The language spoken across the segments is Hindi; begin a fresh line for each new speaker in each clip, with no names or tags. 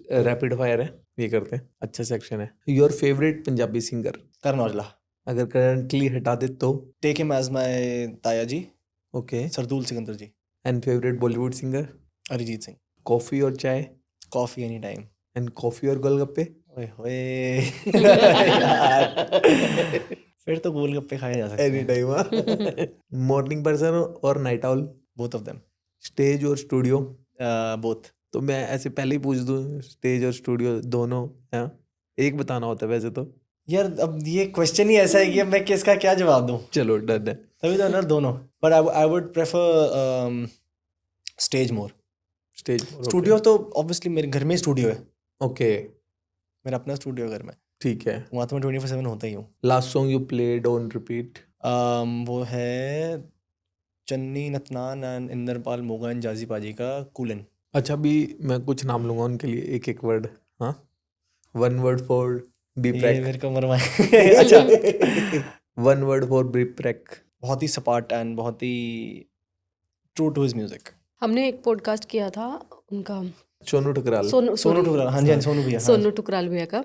रैपिड फायर है, ये करते हैं, अच्छा सेक्शन है। Your favourite Punjabi singer
Karan Aujla.
अगर करंटली हटा दे तो?
टेक हिम एज माय ताया जी,
okay.
Sardool Sikandar ji.
And favourite Bollywood singer?
Arijit Singh.
Coffee और चाय?
Coffee any time.
And coffee और गोलगप्पे?
ओए होए यार, फिर तो गोलगप्पे खाए जा सकते
एनी
हैं।
टाइम। मॉर्निंग पर्सन और night owl?
Both of them.
Stage और स्टूडियो?
बोथ।
तो मैं ऐसे पहले ही पूछ दूं, स्टेज और स्टूडियो दोनों? हाँ, एक बताना होता है वैसे तो।
यार अब ये क्वेश्चन ही ऐसा है कि अब मैं किसका क्या जवाब दूं।
चलो डन है।
तभी तो ना दोनों, but I would prefer stage more.
Stage
studio तो ऑब्वियसली मेरे घर में ही स्टूडियो है,
ओके,
मेरा अपना स्टूडियो घर में,
ठीक है।
वहाँ तो मैं 24/7 होता ही हूँ।
Last song you played on repeat?
वो है चन्नी नतनान एंड इंद्रपाल मोगा एंड जाजी पाजी का कूलन।
अच्छा, अभी मैं कुछ नाम लूंगा उनके लिए, एक एक वर्ड। हाँ, वन वर्ड फॉर बी
ये
प्रैक।
मेरे को मरवाए। अच्छा,
one word for B Praak.
बहुत ही सपाट एंड बहुत ही ट्रू टू हिज म्यूजिक।
हमने एक पॉडकास्ट किया था उनका,
सोनू ठुकराल।
सोनू
सोनू
sorry,
ठुकराल, हाँ जी हाँ जी, सोनू भैया, हाँ।
सोनू टुकराल भैया का।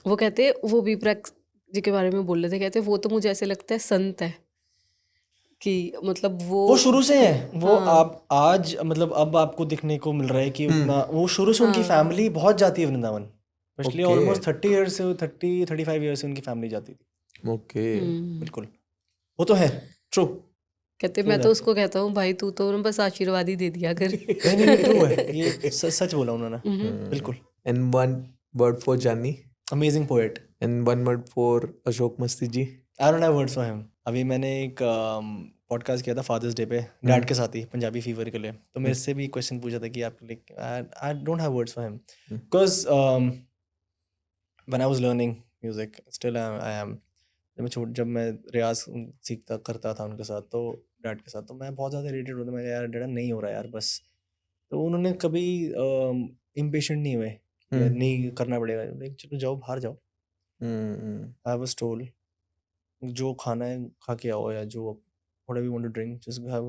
वो कहते वो बी प्रैक जी के बारे में बोल रहे थे, कहते वो तो मुझे ऐसे लगता है संत है कि मतलब
वो शुरू से है, वो
हाँ।
आप आज मतलब अब आपको दिखने को मिल रहा है कि उतना वो शुरू से उनकी
हाँ।
फैमिली बहुत जाती है Vrindavan, specially
Okay.
Almost 30 years से 35 ईयर्स से उनकी फैमिली जाती थी।
ओके।
बिल्कुल, वो तो है ट्रू।
कहते मैं तो उसको कहता हूँ भाई तू तो बस आशीर्वाद ही दे दिया कर।
नहीं नहीं ट्रू है, ये सच बोला उन्होंने, बिल्कुल।
And one word for Jani?
Amazing poet.
And one word for Ashok Masti ji?
I don't have words for him. अभी मैंने एक पॉडकास्ट किया था फादर्स डे पे डैड के साथ ही, पंजाबी फीवर के लिए, तो मेरे से भी क्वेश्चन पूछा था कि आपके लिए, आई don't have words for him because when I was learning music, still I am, जब मैं रियाज सीखता करता था उनके साथ, तो डैड के साथ, तो मैं बहुत ज़्यादा इरिटेट होता, मैं यार डैडा नहीं हो रहा यार बस। तो उन्होंने कभी इम्पेशेंट नहीं हुए, नहीं करना पड़ेगा, चलो जाओ बाहर जाओ। आई वाज टोल्ड जो खाना है खा के आओ, या जो whatever you want to drink, just have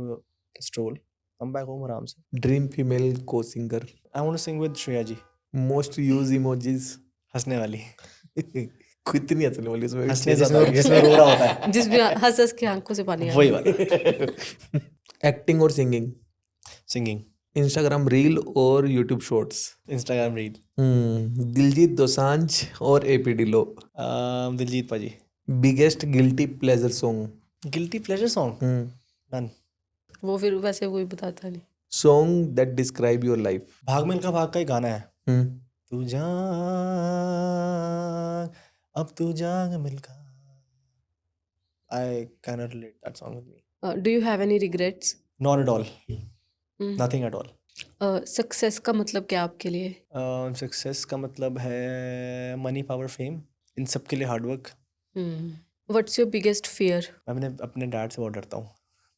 a stroll, come back home आराम से।
ड्रीम फीमेल को singer?
I want to sing with Shreya ji.
Most use emojis?
हंसने वाली।
खुद नहीं हंसने वाली, उसमें
हंसने जिसमें रो रहा होता है,
जिसमें हंस हंस के आंखों से पानी आ
वही
रहा है।
वाला।
एक्टिंग और सिंगिंग?
सिंगिंग।
इंस्टाग्राम रील और YouTube shorts?
Instagram reel.
Diljit Dosanjh और AP Dhillon?
Diljit paaji.
Biggest guilty pleasure song?
Guilty pleasure song, none.
वो फिर वैसे वही बताता नहीं।
Song that describe your life?
Bhaag Milkha भाग का ही गाना है, तू जाग अब तू जाग Milkha. I cannot relate that song with me.
Do you have any regrets?
Not at all. Nothing at all.
Success का मतलब क्या आपके लिए?
सक्सेस का मतलब है मनी, पावर, फेम, इन सब के लिए hard work.
What's your biggest fear?
मैं अपने डैड से बहुत डरता हूँ,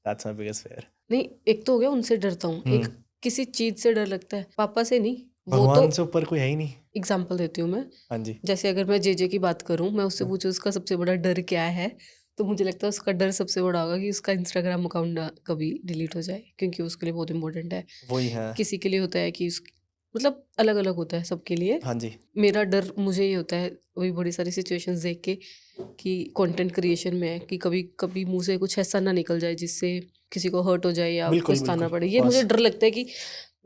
दैट्स माय बिगेस्ट फियर।
नहीं, एक तो हो गया उनसे डरता हूँ, एक किसी चीज से डर लगता है, पापा से नहीं। वो
भगवान
तो
से ऊपर कोई है ही नहीं।
एग्जाम्पल देती हूँ मैं,
हाँ जी।
जैसे अगर मैं जेजे की बात करूँ, मैं उससे पूछूँ उसका सबसे बड़ा डर क्या है, तो मुझे लगता है उसका डर सबसे बड़ा होगा कि उसका इंस्टाग्राम अकाउंट ना कभी डिलीट हो जाए, क्योंकि उसके लिए बहुत इंपॉर्टेंट है।
वही है।
किसी के लिए होता है कि मतलब अलग अलग होता है सबके लिए।
हाँ जी।
मेरा डर मुझे ये होता है वही बड़ी सारी सिचुएशंस देख के कि कंटेंट क्रिएशन में है कि कभी कभी मुंह से कुछ ऐसा ना निकल जाए जिससे किसी को हर्ट हो जाए या
बिल्कुल,
पछताना
बिल्कुल,
पड़े। ये मुझे डर लगता है कि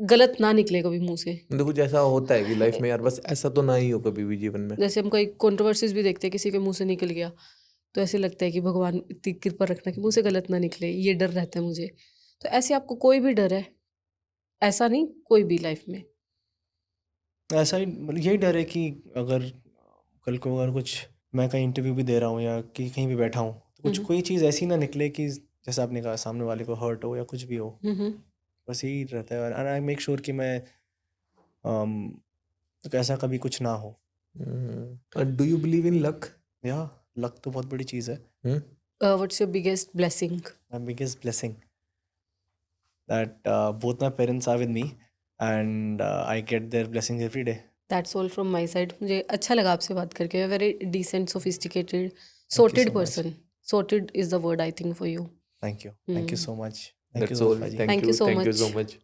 गलत ना निकले कभी मुंह से।
देखो जैसा होता है कि लाइफ में यार, बस ऐसा तो ना ही हो कभी भी जीवन में।
जैसे हम कोई कंट्रोवर्सीज भी देखते हैं, किसी के मुंह से निकल गया तो ऐसे लगता है कि भगवान इतनी कृपा रखना कि मुंह से गलत ना निकले, ये डर रहता है मुझे। तो ऐसे आपको कोई भी डर है? ऐसा नहीं, कोई भी लाइफ में
ऐसा ही, मतलब यही डर है कि अगर कल को अगर कुछ मैं कहीं इंटरव्यू भी दे रहा हूँ या कि कहीं भी बैठा हूँ, तो कुछ कोई चीज़ ऐसी ना निकले कि जैसे आपने कहा सामने वाले को हर्ट हो या कुछ भी हो। बस यही रहता है, और आई मेक श्योर कि मैं तो ऐसा कभी कुछ ना हो।
Do you believe in luck?
या लक तो बहुत बड़ी चीज़ है।
What's your biggest blessing?
My biggest blessing that both my parents are with me and I get their blessings every day.
That's all from my side. मुझे अच्छा लगा आपसे बात करके। Very decent, sophisticated, sorted person. Sorted is the word I think for you.
Thank you so much. Thank you
That's
so
all.
much, Paji.
Thank you so
Thank you
much.
so much.